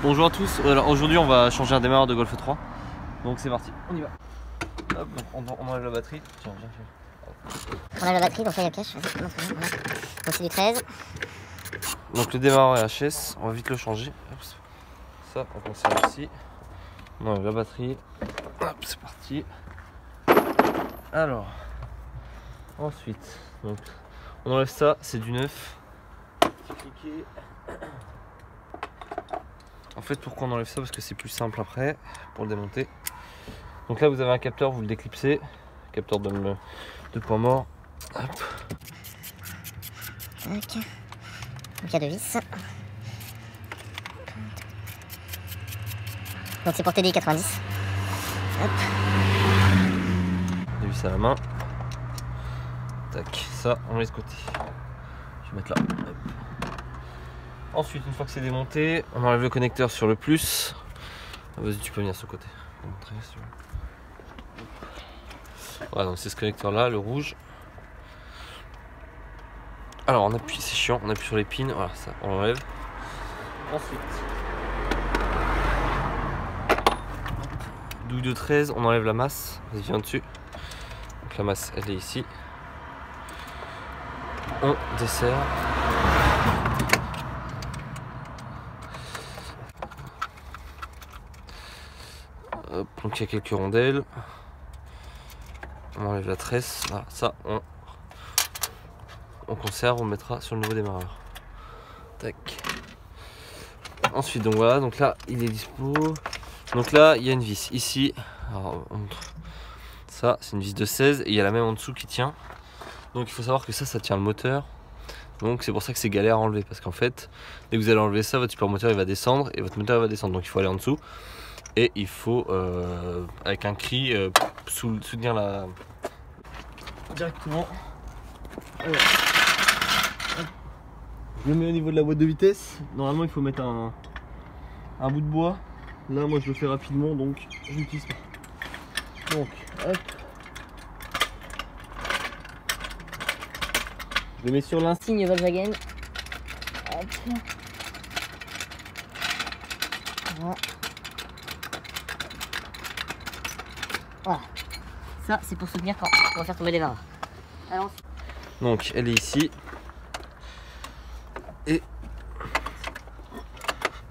Bonjour à tous, alors aujourd'hui on va changer un démarreur de Golf 3. Donc c'est parti, on y va. Hop, on enlève la batterie. Tiens, on enlève la batterie, donc là il y a le cache. Vas-y, voilà. Donc c'est du 13. Donc le démarreur est HS, on va vite le changer. Hop. Ça, on conserve ici. On enlève la batterie. Hop, c'est parti. Alors, ensuite, donc, on enlève ça, c'est du neuf. Cliquez. En fait, pourquoi on enlève ça? Parce que c'est plus simple après pour le démonter. Donc là, vous avez un capteur, vous le déclipsez. Capteur de points morts. Hop. Donc il y a deux vis. Donc c'est pour TDI 90. Hop. Deux vis à la main. Tac, ça, on laisse de côté. Je vais mettre là. Hop. Ensuite, une fois que c'est démonté, on enlève le connecteur sur le plus. Ah, vas-y, tu peux venir sur le côté. Voilà, donc c'est ce connecteur là, le rouge. Alors on appuie, c'est chiant, on appuie sur les pins, voilà, ça, on l'enlève. Ensuite, douille de 13, on enlève la masse, vas-y viens dessus. Donc la masse, elle est ici. On desserre. Hop, donc il y a quelques rondelles. On enlève la tresse, voilà, ça on conserve, on le mettra sur le nouveau démarreur. Tac. Ensuite, donc voilà, donc là il est dispo. Donc là il y a une vis ici. Alors on montre. Ça c'est une vis de 16 et il y a la même en dessous qui tient. Donc il faut savoir que ça tient le moteur. Donc c'est pour ça que c'est galère à enlever, parce qu'en fait dès que vous allez enlever ça, votre supermoteur il va descendre et votre moteur il va descendre. Donc il faut aller en dessous et il faut avec un cri soutenir la directement. Alors, je le mets au niveau de la boîte de vitesse. Normalement il faut mettre un bout de bois. Là moi je le fais rapidement, donc je l'utilise pas. Donc hop, je le mets sur l'insigne Volkswagen. Hop. Voilà. Voilà. Ça c'est pour soutenir quand on va faire tomber les barres. Alors, donc elle est ici. Et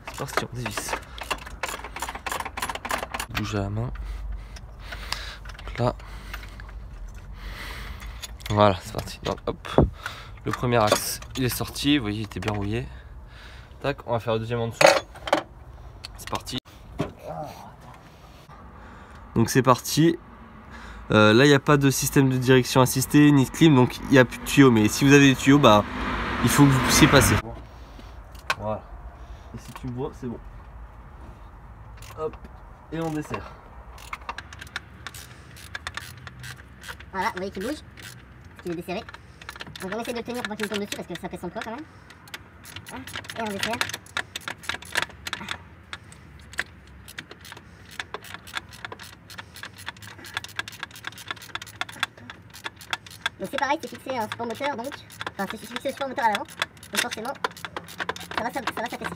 c'est parti, on dévisse. Bouge à la main. Donc là. Voilà, c'est parti. Donc hop. Le premier axe il est sorti, vous voyez il était bien rouillé. Tac, on va faire le deuxième en dessous. C'est parti. Donc c'est parti. Là il n'y a pas de système de direction assistée ni de clim, donc il n'y a plus de tuyaux. Mais si vous avez des tuyaux, bah il faut que vous puissiez passer. Voilà. Et si tu me vois, c'est bon. Hop. Et on dessert. voilà, vous voyez qu'il bouge. Il est desserré. Donc on essaie de le tenir pour pas qu'il tombe dessus parce que ça pèse son poids quand même. Et on desserre. Donc c'est pareil, c'est fixé un support moteur, donc enfin c'est fixé le support moteur à l'avant, donc forcément ça va s'affaisser.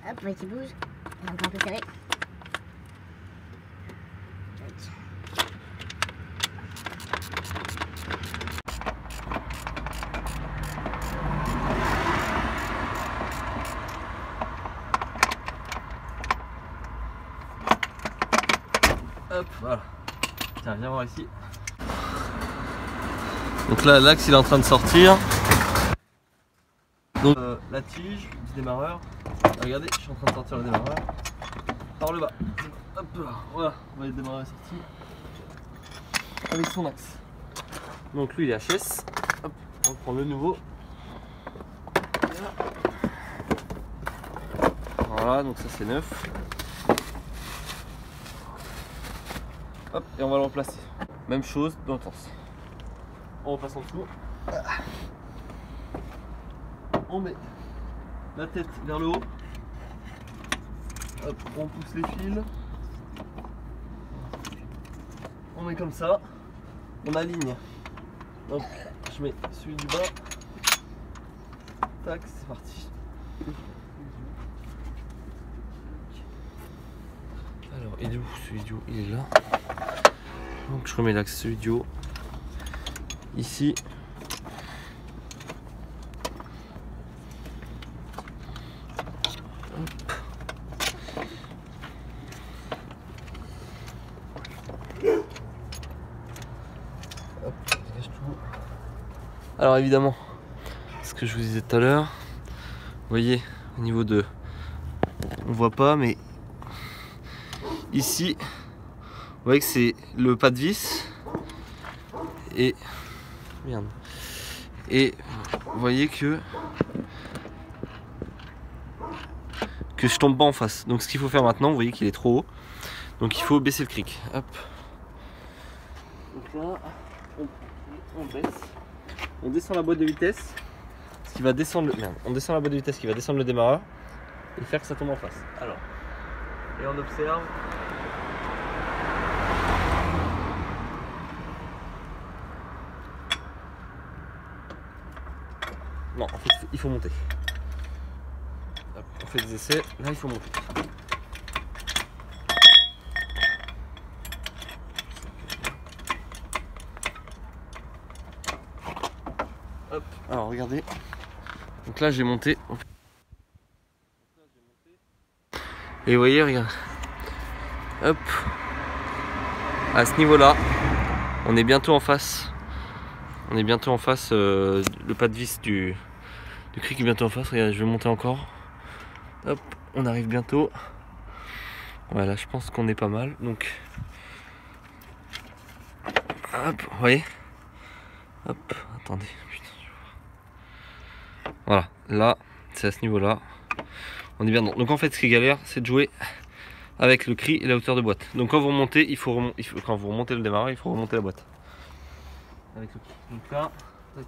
Hop, vous voyez qu'il bouge, il est encore un peu serré. Hop, voilà. Tiens, viens voir ici. Donc là, l'axe il est en train de sortir. Donc la tige du démarreur. Regardez, je suis en train de sortir le démarreur par le bas. Hop là, voilà, on va le démarreur est sorti avec son axe. Donc lui il est HS. Hop, on prend le nouveau. Voilà, donc ça c'est neuf. Hop, et on va le remplacer. Même chose dans le sens. On repasse en dessous. On met la tête vers le haut. Hop, on pousse les fils. met comme ça, on aligne. Donc je mets celui du bas. Tac, c'est parti. Alors, il est où celui du haut? Il est là. Donc je remets l'axe celui du haut. Ici. Hop. Hop, je dégage tout. Alors évidemment, ce que je vous disais tout à l'heure, vous voyez au niveau de, on voit pas, mais ici, vous voyez que c'est le pas de vis et merde. Et vous voyez que je tombe pas en face. Donc ce qu'il faut faire maintenant, vous voyez qu'il est trop haut, donc il faut baisser le cric. Hop. Donc là, on baisse. On descend la boîte de vitesse, ce qui va descendre le... Merde. On descend la boîte de vitesse qui va descendre le démarreur et faire que ça tombe en face. Alors, et on observe. Non, en fait, il faut monter. Hop, on fait des essais. Là, il faut monter. Hop, alors regardez. Donc là j'ai monté. Et vous voyez, regarde. Hop. À ce niveau-là, on est bientôt en face. On est bientôt en face. Le pas de vis du cric est bientôt en face. Regardez, je vais monter encore. Hop, on arrive bientôt. Voilà, je pense qu'on est pas mal. Donc, hop, vous voyez. Hop, attendez. Voilà, là, c'est à ce niveau-là. On est bien dedans. Donc en fait, ce qui est galère, c'est de jouer avec le cri et la hauteur de boîte. Donc quand vous remontez, quand vous remontez le démarreur, il faut remonter la boîte. Avec le cri. Donc là, tac,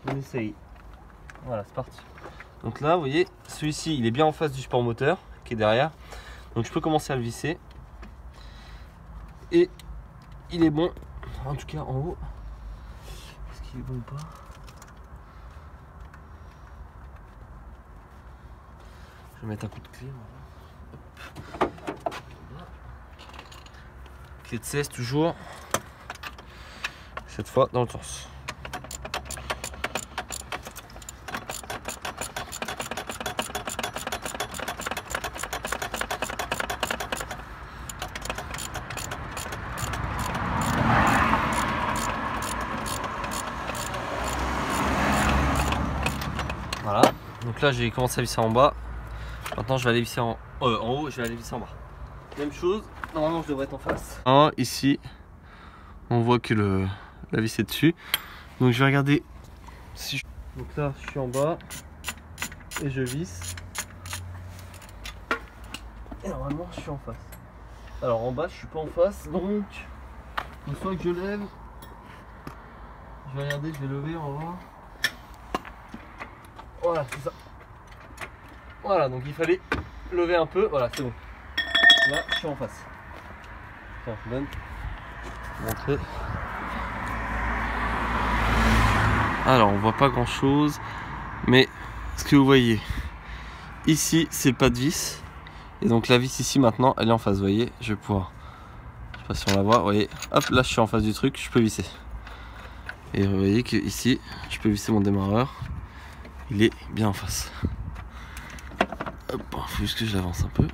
on essaye. Voilà, c'est parti. Donc là, vous voyez, celui-ci, il est bien en face du support moteur qui est derrière. Donc je peux commencer à le visser. Et il est bon, en tout cas en haut. Est-ce qu'il est bon ou pas? Je vais mettre un coup de clé. Voilà. Clé de 16 toujours. Cette fois dans le sens. Voilà. Donc là j'ai commencé à visser en bas. Maintenant je vais aller visser en haut, je vais aller visser en bas. Même chose, normalement je devrais être en face. Ah, ici, on voit que la vis est dessus. Donc je vais regarder si je... Donc là je suis en bas et je visse. Et normalement je suis en face. Alors en bas je suis pas en face, donc une fois que je lève, je vais regarder, je vais lever, on va voir. Voilà, c'est ça. Voilà, donc il fallait lever un peu, voilà, c'est bon. Là, je suis en face. Tiens, je donne. Montrer. Alors, on voit pas grand chose, mais ce que vous voyez, ici, c'est le pas de vis. Et donc la vis ici, maintenant, elle est en face, vous voyez. Je vais pouvoir, je sais pas si on la voit, vous voyez. Hop, là, je suis en face du truc, je peux visser. Et vous voyez que ici, je peux visser mon démarreur. Il est bien en face. Hop, il faut juste que je l'avance un peu.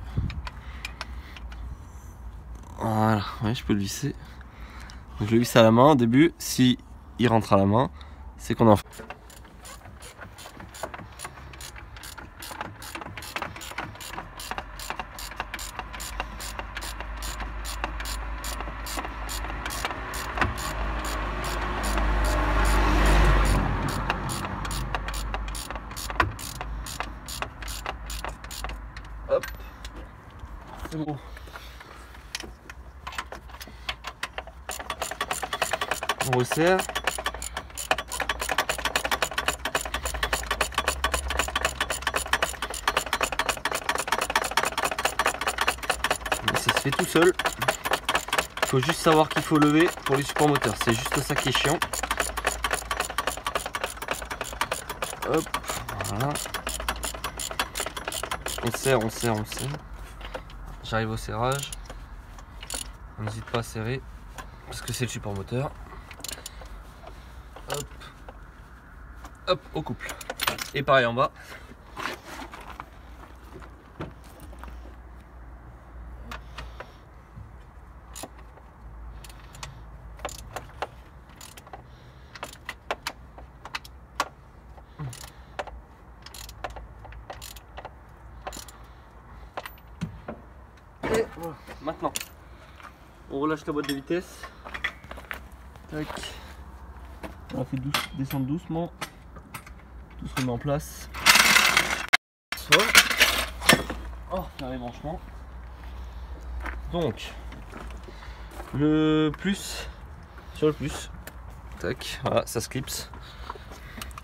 Voilà, ouais, je peux le visser. Donc je le visse à la main au début. Si il rentre à la main, c'est qu'on est en face. Hop, c'est bon. On resserre. Ça se fait tout seul. Il faut juste savoir qu'il faut lever pour les supports moteurs. C'est juste ça qui est chiant. Hop, voilà. On serre, on serre, on serre. J'arrive au serrage. On n'hésite pas à serrer parce que c'est le support moteur. Hop, hop, au couple. Et pareil en bas. Et voilà. Maintenant, on relâche la boîte de vitesse. Tac. On la fait descendre doucement. Tout se remet en place. Oh, faire les branchements. Donc, le plus sur le plus. Tac, voilà, ça se clipse.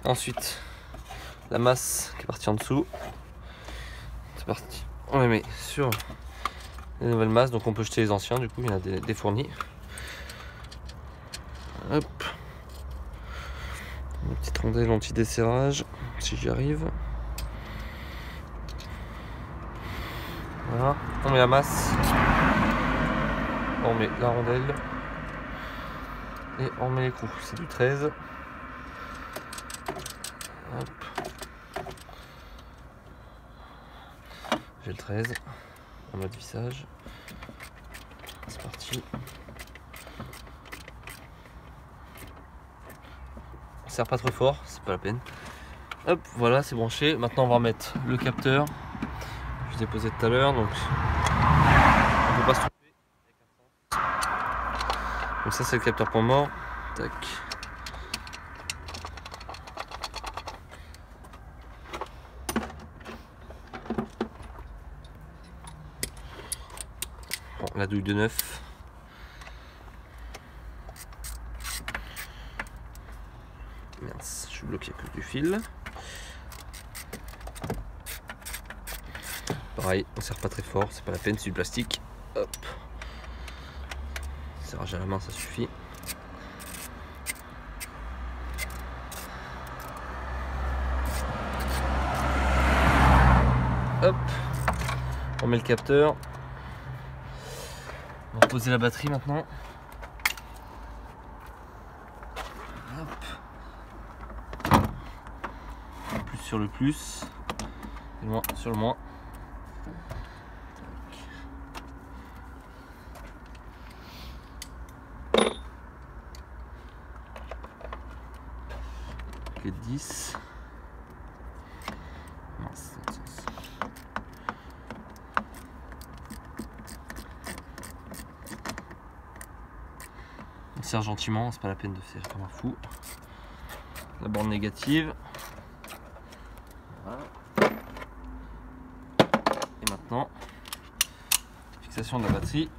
Ensuite, la masse qui est partie en dessous. C'est parti. On les met sur les nouvelles masses, donc on peut jeter les anciens, du coup il y en a des fournis. Hop. Une petite rondelle anti-desserrage, si j'y arrive. Voilà, on met la masse, on met la rondelle et on met l'écrou. C'est du 13. Hop. J'ai le 13 en mode vissage. C'est parti. On serre pas trop fort, c'est pas la peine. Hop, voilà, c'est branché. Maintenant on va remettre le capteur. Je l'ai posé tout à l'heure, donc on peut pas se tromper. Donc ça c'est le capteur point mort. Tac. Bon, la douille de neuf. Mince, je suis bloqué à cause du fil. Pareil, on serre pas très fort, c'est pas la peine, c'est du plastique. Hop. Serrage à la main, ça suffit. Hop. On met le capteur. On va poser la batterie maintenant. Hop. Plus sur le plus. Et moins sur le moins. Les 10. Mince, dans le sens. On serre gentiment, c'est pas la peine de serrer comme un fou. La borne négative. Voilà. Et maintenant, fixation de la batterie.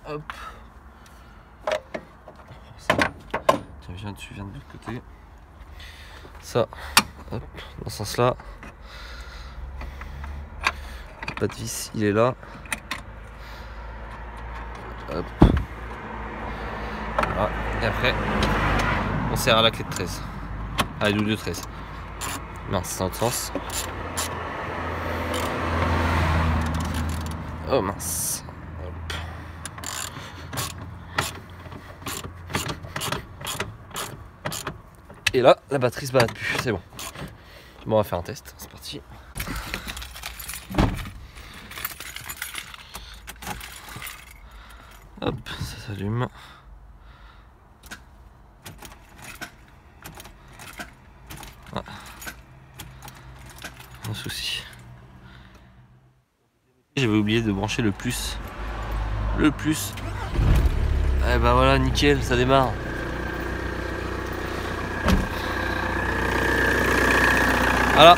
Hop. Tiens, viens dessus, viens de l'autre côté. Ça, hop, dans ce sens là. Pas de vis, il est là. Hop. Voilà. Et après, on serre à la clé de 13. À la douille de 13. Mince, c'est dans l'autre sens. Oh mince. Hop. Et là, la batterie se balade plus, c'est bon. Bon, on va faire un test, c'est parti. Hop, ça s'allume. Voilà. Un souci. J'avais oublié de brancher le plus. Le plus. Et ben voilà, nickel, ça démarre. Voilà.